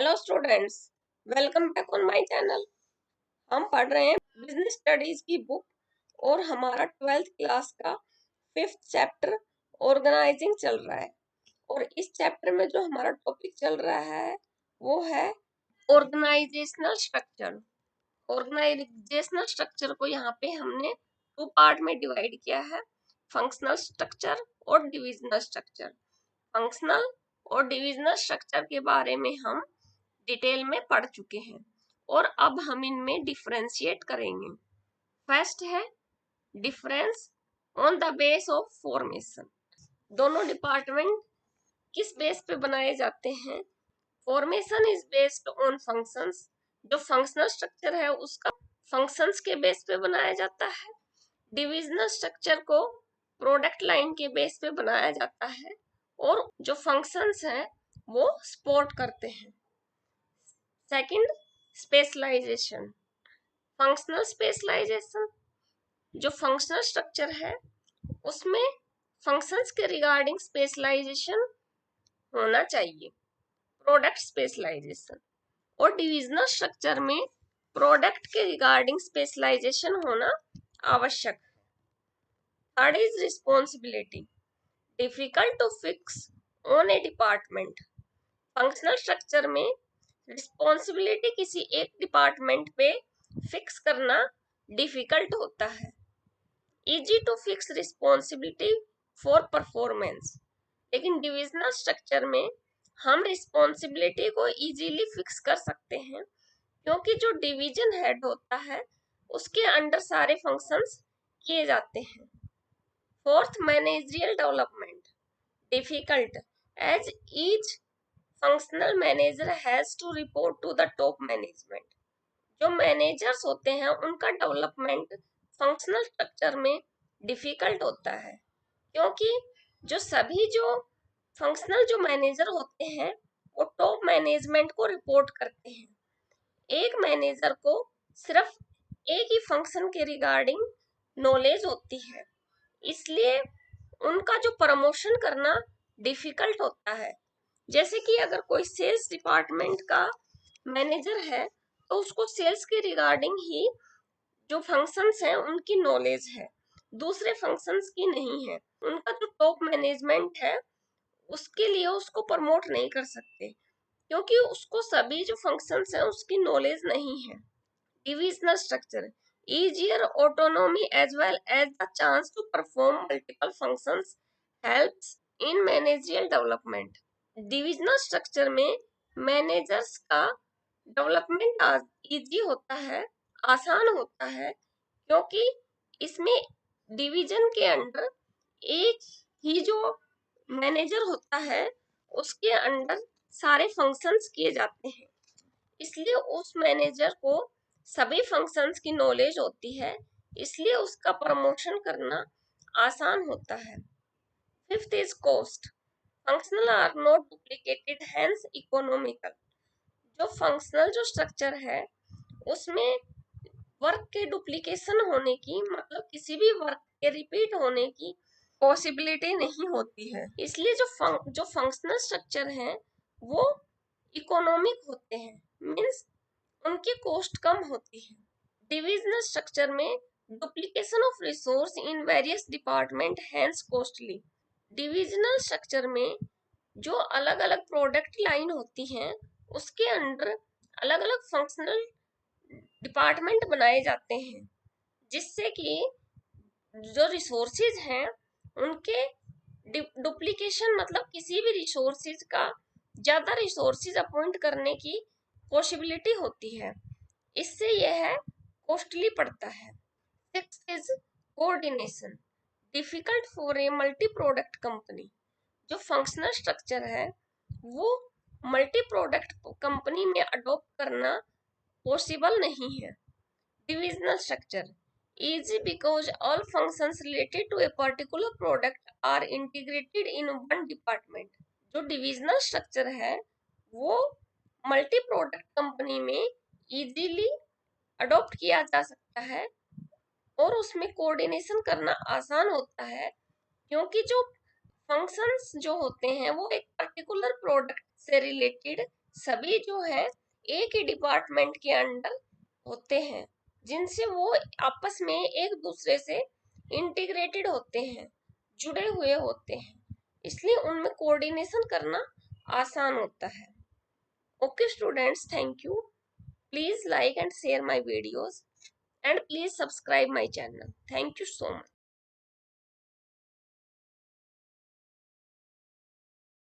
Hello students, welcome back on my channel. हम पढ़ रहे हैं बिजनेस स्टडीज की बुक और हमारा 12th क्लास का 5th चैप्टर ऑर्गेनाइजिंग चल रहा है। और इस चैप्टर में जो हमारा टॉपिक चल रहा है वो है ऑर्गेनाइजेशनल स्ट्रक्चर। ऑर्गेनाइजेशनल स्ट्रक्चर को यहाँ पे हमने 2 पार्ट में डिवाइड किया है, फंक्शनल स्ट्रक्चर और डिविजनल स्ट्रक्चर। फंक्शनल और डिविजनल स्ट्रक्चर के बारे में हम डिटेल में पढ़ चुके हैं और अब हम इनमें डिफरेंशिएट करेंगे। फर्स्ट है difference on the base of formation. दोनों डिपार्टमेंट किस बेस पे बनाए जाते हैं? Formation is based on functions. जो फंक्शनल स्ट्रक्चर है उसका फंक्शंस के बेस पे बनाया जाता है। डिविजनल स्ट्रक्चर को प्रोडक्ट लाइन के बेस पे बनाया जाता है और जो फंक्शंस हैं वो सपोर्ट करते हैं। Second, specialisation. फंक्शनल स्पेशलाइजेशन, जो फंक्शनल स्ट्रक्चर है उसमें फंक्शंस के रिगार्डिंग स्पेशलाइजेशन होना चाहिए, प्रोडक्ट स्पेशलाइजेशन। और डिविजनल स्ट्रक्चर में प्रोडक्ट के रिगार्डिंग स्पेशलाइजेशन होना आवश्यक है। Third is responsibility, difficult to fix on a department. Functional structure में रिस्पॉन्सिबिलिटी किसी एक डिपार्टमेंट पे फिक्स करना डिफिकल्ट होता है। Easy to fix responsibility for performance. लेकिन डिविजनल स्ट्रक्चर में हम रिस्पॉन्सिबिलिटी को इजीली फिक्स कर सकते हैं क्योंकि जो डिवीजन हेड होता है उसके अंडर सारे फंक्शंस किए जाते हैं। Fourth, managerial development, difficult as each functional manager has to report to the top management. जो मैनेजर्स होते हैं उनका डेवलपमेंट फंक्शनल स्ट्रक्चर में डिफिकल्ट होता है क्योंकि जो फंक्शनल जो मैनेजर होते हैं वो टॉप मैनेजमेंट को रिपोर्ट करते हैं। एक मैनेजर को सिर्फ एक ही फंक्शन के रिगार्डिंग नॉलेज होती है, इसलिए उनका जो प्रमोशन करना डिफिकल्ट होता है। जैसे कि अगर कोई सेल्स डिपार्टमेंट का मैनेजर है तो उसको सेल्स के रिगार्डिंग ही जो फंक्शंस हैं उनकी नॉलेज है, दूसरे फंक्शंस की नहीं है। उनका जो टॉप मैनेजमेंट है उसके लिए उसको प्रमोट नहीं कर सकते क्योंकि उसको सभी जो फंक्शंस हैं उसकी नॉलेज नहीं है। Divisional structure, easier autonomy as well as the chance to perform multiple functions helps in managerial development. Divisional structure में मैनेजर्स का डेवलपमेंट इजी होता है, आसान होता है क्योंकि इसमें डिवीजन के अंडर एक ही जो मैनेजर होता है उसके अंडर सारे फंक्शंस किए जाते हैं, इसलिए उस मैनेजर को सभी फंक्शंस की नॉलेज होती है, इसलिए उसका प्रमोशन करना आसान होता है। Fifth is cost, functional are not duplicated hence economical. जो फंक्शनल जो स्ट्रक्चर है उसमें वर्क के डुप्लीकेशन होने की मतलब किसी भी वर्क के रिपीट होने की पॉसिबिलिटी नहीं होती है, इसलिए जो फंक्शनल स्ट्रक्चर है वो इकोनॉमिक होते हैं, मीन्स उनकी कॉस्ट कम होती है। डिविजनल स्ट्रक्चर में duplication of resource in various department hence costly. Divisional structure में जो अलग अलग प्रोडक्ट लाइन होती हैं उसके अंडर अलग अलग फंक्शनल डिपार्टमेंट बनाए जाते हैं जिससे कि जो रिसोर्सेज हैं उनके डुप्लीकेशन मतलब किसी भी रिसोर्सेज का ज्यादा रिसोर्सेज अपॉइंट करने की पॉसिबिलिटी होती है, इससे यह कॉस्टली पड़ता है। Sixth is coordination, difficult for a multi product company. जो फंक्शनल स्ट्रक्चर है वो मल्टी प्रोडक्ट कंपनी में अडॉप्ट करना पॉसिबल नहीं है। Divisional structure easy because all functions related to a particular product are integrated in one department. जो divisional structure है वो मल्टी प्रोडक्ट कंपनी में इजीली अडॉप्ट किया जा सकता है और उसमें कोऑर्डिनेशन करना आसान होता है क्योंकि जो फंक्शंस जो होते हैं वो एक पर्टिकुलर प्रोडक्ट से रिलेटेड सभी जो है एक ही डिपार्टमेंट के अंडर होते हैं, जिनसे वो आपस में एक दूसरे से इंटीग्रेटेड होते हैं, जुड़े हुए होते हैं, इसलिए उनमें कोऑर्डिनेशन करना आसान होता है। Okay students, thank you. Please like and share my videos and please subscribe my channel. Thank you so much.